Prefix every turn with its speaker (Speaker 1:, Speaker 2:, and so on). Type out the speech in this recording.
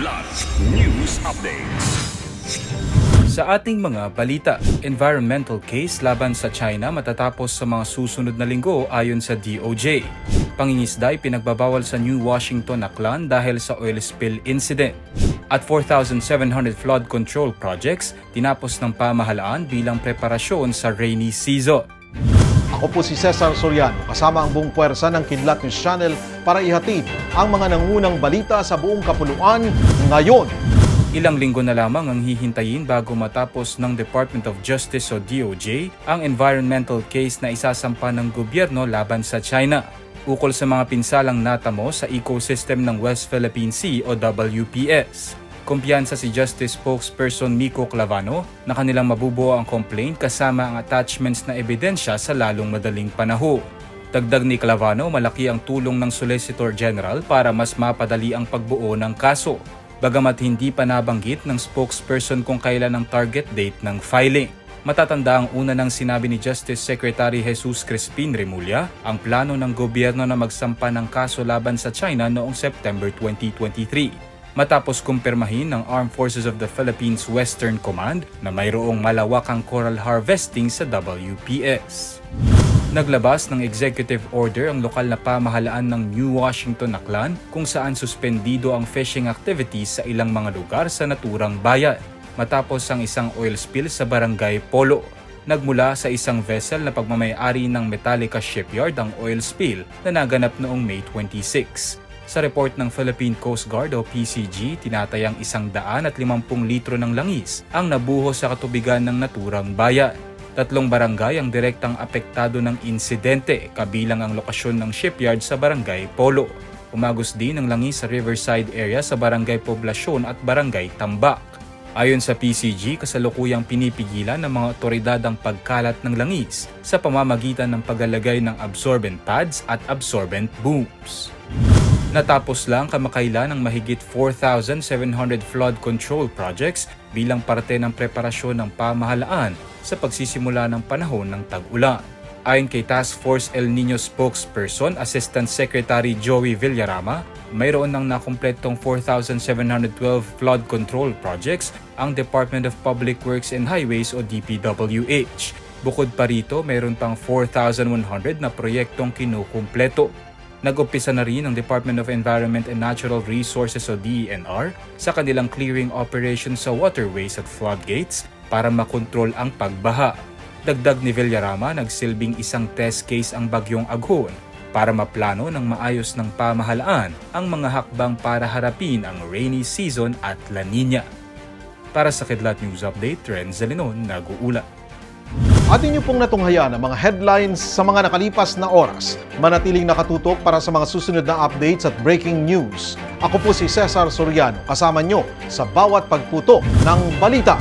Speaker 1: Kidlat News Updates.
Speaker 2: Sa ating mga balita, environmental case laban sa China matatapos sa mga susunod na linggo ayon sa DOJ. Pangingisda ay pinagbabawal sa New Washington, Aklan dahil sa oil spill incident. At 4,700 flood control projects tinapos ng pamahalaan bilang preparasyon sa rainy season.
Speaker 3: Ako po si Cesar Soriano, kasama ang buong puwersa ng Kidlat News Channel para ihatid ang mga nangunang balita sa buong kapuluan ngayon.
Speaker 2: Ilang linggo na lamang ang hihintayin bago matapos ng Department of Justice o DOJ ang environmental case na isasampa ng gobyerno laban sa China ukol sa mga pinsalang natamo sa ecosystem ng West Philippine Sea o WPS. Kumpiyansa si Justice Spokesperson Miko Clavano na kanilang mabubuo ang complaint kasama ang attachments na ebidensya sa lalong madaling panahon. Dagdag ni Clavano, malaki ang tulong ng Solicitor General para mas mapadali ang pagbuo ng kaso. Bagamat hindi pa nabanggit ng spokesperson kung kailan ang target date ng filing. Matatanda ang una nang sinabi ni Justice Secretary Jesus Crispin Remulla ang plano ng gobyerno na magsampa ng kaso laban sa China noong September 2023. Matapos kumpirmahin ng Armed Forces of the Philippines Western Command na mayroong malawakang coral harvesting sa WPS. Naglabas ng executive order ang lokal na pamahalaan ng New Washington, Aklan kung saan suspendido ang fishing activities sa ilang mga lugar sa naturang bayan matapos ang isang oil spill sa Barangay Polo. Nagmula sa isang vessel na pagmamay-ari ng Metallica Shipyard ang oil spill na naganap noong May 26. Sa report ng Philippine Coast Guard o PCG, tinatayang 150 litro ng langis ang nabuhos sa katubigan ng naturang bayan. 3 barangay ang direktang apektado ng insidente, kabilang ang lokasyon ng shipyard sa Barangay Polo. Umagos din ang langis sa Riverside area sa Barangay Poblasyon at Barangay Tambak. Ayon sa PCG, kasalukuyang pinipigilan ng mga otoridad ang pagkalat ng langis sa pamamagitan ng paglalagay ng absorbent pads at absorbent booms. Natapos lang kamakailan ang mahigit 4,700 flood control projects bilang parte ng preparasyon ng pamahalaan sa pagsisimula ng panahon ng tag-ulan. Ayon kay Task Force El Niño spokesperson, Assistant Secretary Joey Villarama, mayroon ng nakumpletong 4,712 flood control projects ang Department of Public Works and Highways o DPWH. Bukod pa rito, mayroon pang 4,100 na proyektong kinukumpleto. Nag-umpisa na rin ang Department of Environment and Natural Resources o DENR sa kanilang clearing operation sa waterways at floodgates para makontrol ang pagbaha. Dagdag ni Villarama, nagsilbing isang test case ang bagyong Aghon para maplano ng maayos ng pamahalaan ang mga hakbang para harapin ang rainy season at La Nina. Para sa Kidlat News Update, Renz Zalinon, nag-uulat.
Speaker 3: Atin niyo pong natunghayan ang mga headlines sa mga nakalipas na oras. Manatiling nakatutok para sa mga susunod na updates at breaking news. Ako po si Cesar Soriano, kasama niyo sa bawat pagputo ng balita.